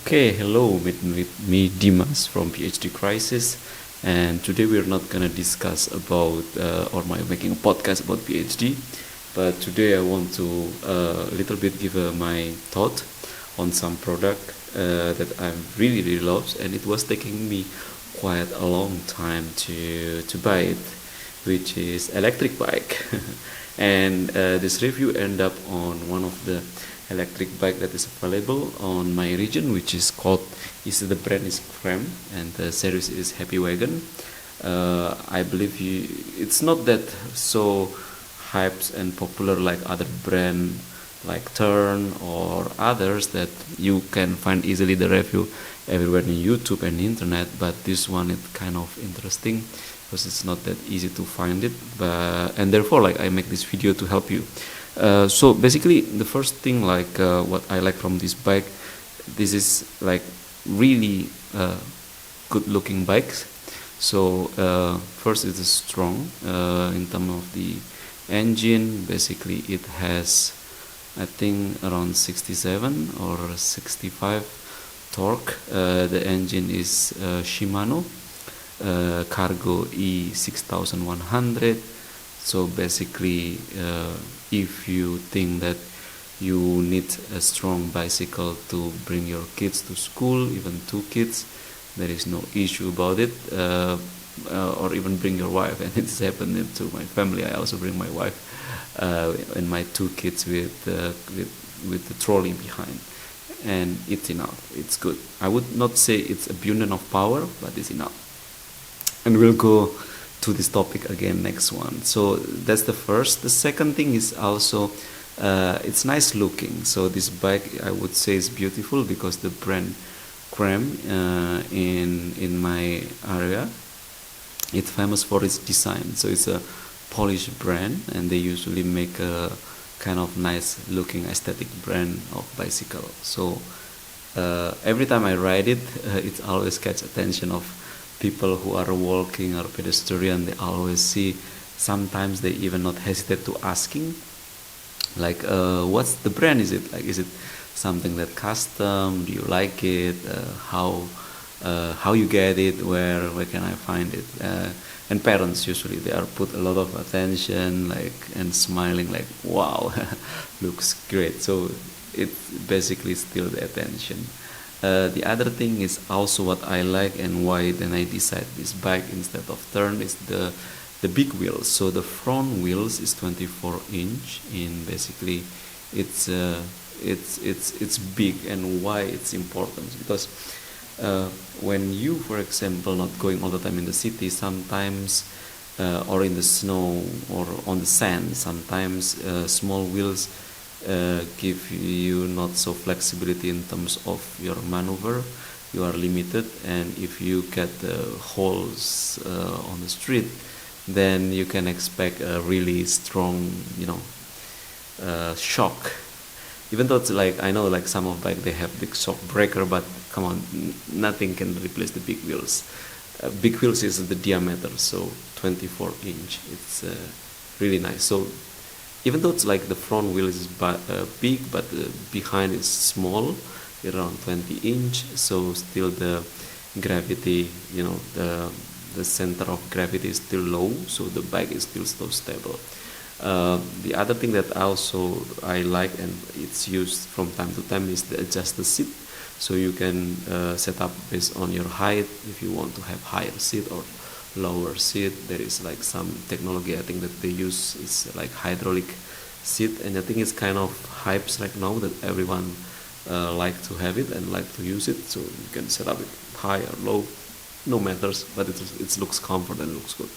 Okay, hello, with me Dimas from PhD Crisis, and today we're not gonna discuss about or my making a podcast about PhD, but today I want to little bit give my thought on some product that I really love, and it was taking me quite a long time to buy it, which is electric bike, and this review end up on one of the electric bike that is available on my region, which is called, the brand is Creme and the series is Happy Wagon. I believe it's not that so hyped and popular like other brand like Turn or others that you can find easily the review everywhere in YouTube and internet, but this one is kind of interesting because it's not that easy to find it, and therefore like I make this video to help you. So basically the first thing what I like from this bike, this is like really good looking bikes. So first it is strong in terms of the engine. Basically it has, I think, around 67 or 65 torque. The engine is Shimano Cargo E6100. So basically if you think that you need a strong bicycle to bring your kids to school, even two kids, there is no issue about it, or even bring your wife, and it's happened to my family. I also bring my wife and my two kids with the trolley behind, and it's enough. It's good. I would not say it's abundant of power, but it's enough. And we'll go to this topic again next one. So that's the first. The second thing is also it's nice looking. So this bike I would say is beautiful because the brand Creme in my area, it's famous for its design. So it's a Polish brand, and they usually make a kind of nice looking aesthetic brand of bicycle. So every time I ride it, it always catch attention of people who are walking or pedestrian. They always see, sometimes they even not hesitate to asking like what's the brand, is it something that custom, do you like it, how you get it, where can I find it, and parents usually they are put a lot of attention and smiling like wow looks great. So it basically steal the attention. The other thing is also what I like and why then I decide this bike instead of Turn is the big wheels. So the front wheels is 24-inch, and basically it's big. And why it's important, because when you, for example, not going all the time in the city, sometimes or in the snow or on the sand, sometimes small wheels give you not so flexibility in terms of your maneuver. You are limited, and if you get holes on the street, then you can expect a really strong shock. Even though it's like, I know like some of bike they have big shock breaker, but come on, nothing can replace the big wheels. Big wheels is the diameter, so 24-inch, it's really nice. So even though it's like the front wheel is big, but behind is small, around 20-inch, so still the gravity, the center of gravity is still low, so the bike is still so stable. The other thing that also I like and it's used from time to time is the adjust the seat. So you can set up based on your height, if you want to have higher seat or lower seat. There is like some technology I think that they use, is like hydraulic seat, and I think it's kind of hypes right now that everyone like to have it and like to use it. So you can set up it high or low, no matters, but it looks comfort and looks good.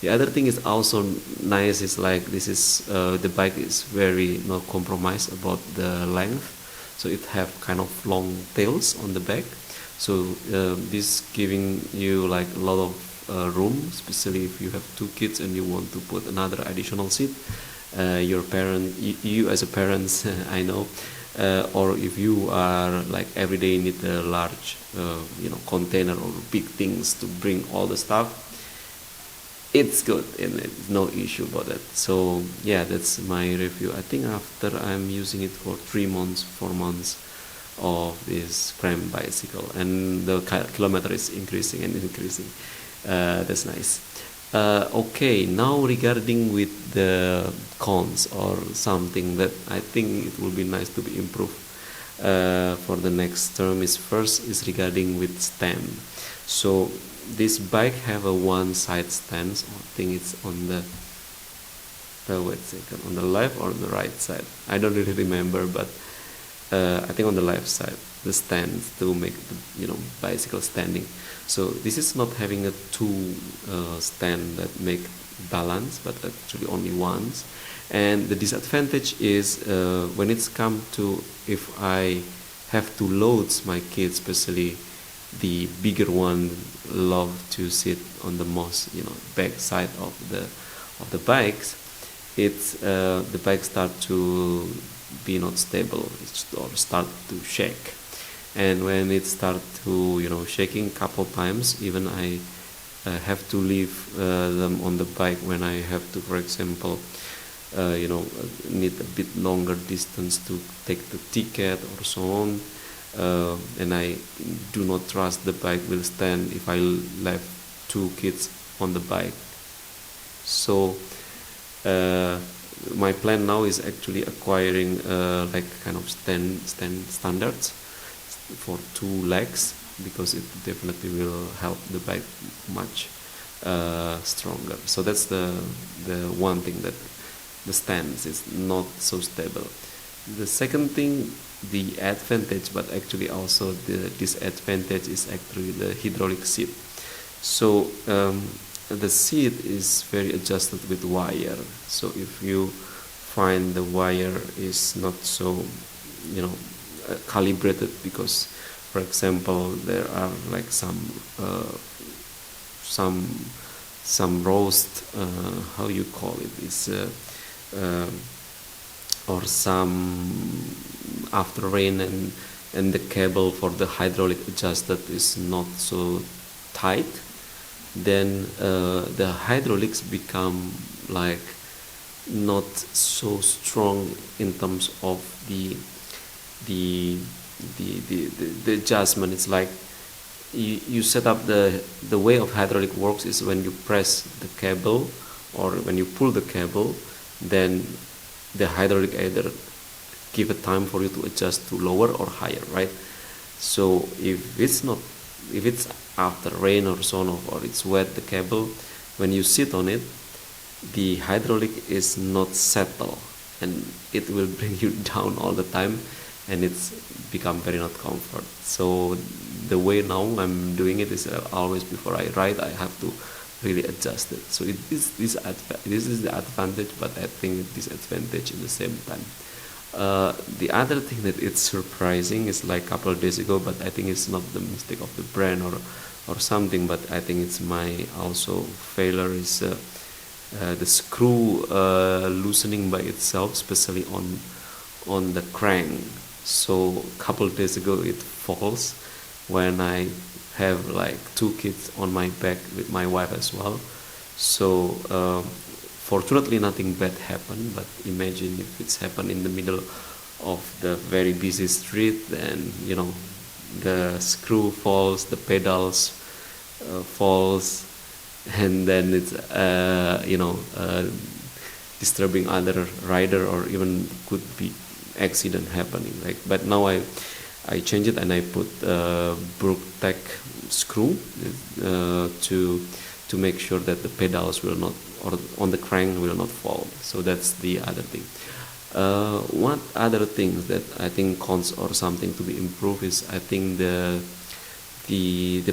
The other thing is also nice is like this is the bike is very no compromise about the length, so it have kind of long tails on the back. So this giving you like a lot of room, especially if you have two kids and you want to put another additional seat. Your parent, you as a parent, I know, or if you are like every day need a large, container or big things to bring all the stuff, it's good and it's no issue about that. So yeah, that's my review. I think after I'm using it for 3 months, 4 months, of this Creme bicycle, and the kilometer is increasing and increasing. That's nice. Okay, now regarding with the cons or something that I think it will be nice to be improved for the next term is first is regarding with stand. So this bike have a one side stand. So I think it's on the wait a second, on the left or the right side. I don't really remember, but I think on the left side the stand to make the bicycle standing. So this is not having a two stand that make balance, but actually only once. And the disadvantage is when it's come to if I have to load my kids, especially the bigger one, love to sit on the most back side of the bikes. It's the bike start to be not stable or start to shake. And when it start to shaking couple times, even I have to leave them on the bike when I have to, for example, need a bit longer distance to take the ticket or so on. And I do not trust the bike will stand if I left two kids on the bike. So my plan now is actually acquiring like kind of standards for two legs, because it definitely will help the bike much stronger. So that's the one thing, that the stance is not so stable. The second thing, the advantage, but actually also the disadvantage, is actually the hydraulic seat. So the seat is very adjusted with wire. So if you find the wire is not so calibrated, because for example there are like some roast, how you call it, is or some after rain, and the cable for the hydraulic adjusted is not so tight, then the hydraulics become like not so strong in terms of the adjustment. It's like you set up the way of hydraulic works is when you press the cable or when you pull the cable, then the hydraulic either give a time for you to adjust to lower or higher, right? So if it's after rain or so on, or it's wet, the cable, when you sit on it, the hydraulic is not settled, and it will bring you down all the time, and it's become very not comfort. So the way now I'm doing it is always before I ride, I have to really adjust it. So this is the advantage, but I think disadvantage at the same time. The other thing that it's surprising is like a couple of days ago, but I think it's not the mistake of the brand or something, but I think it's my also failure, is the screw loosening by itself, especially on the crank. So a couple of days ago it falls when I have like two kids on my back with my wife as well. So fortunately nothing bad happened, but imagine if it's happened in the middle of the very busy street, then the screw falls, the pedals falls, and then it's disturbing other rider, or even could be accident happening. But now I change it and I put Brook-Tech screw to make sure that the pedals will not, or on the crank will not fall. So that's the other thing. What other things that I think cons or something to be improved is, I think the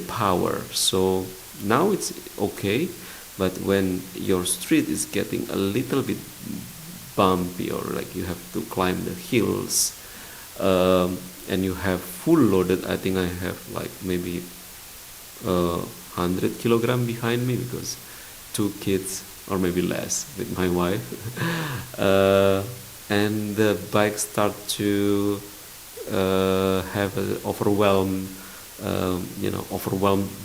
power. So now it's okay, but when your street is getting a little bit bumpy, or like you have to climb the hills, and you have full loaded, I think I have like maybe 100 kilogram behind me, because two kids or maybe less with my wife, and the bike start to have overwhelmed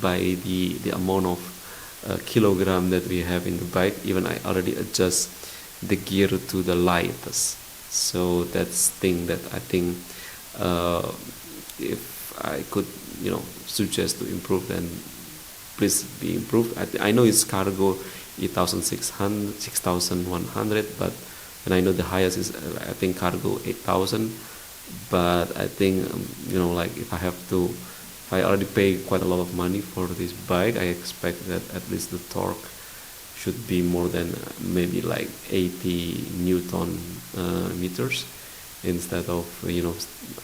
by the amount of kilogram that we have in the bike. Even I already adjust the gear to the lightest. So that's thing that I think could suggest to improve, then please be improved. I know it's cargo 8,600, 6,100, but and I know the highest is I think cargo 8,000. But I think like if I already pay quite a lot of money for this bike, I expect that at least the torque should be more than maybe like 80 Newton meters instead of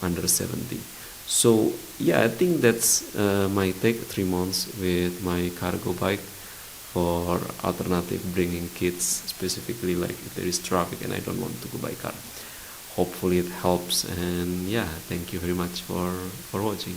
under 70. So yeah, I think that's my take. 3 months with my cargo bike for alternative bringing kids, specifically like if there is traffic and I don't want to go by car. Hopefully it helps, and yeah, thank you very much for watching.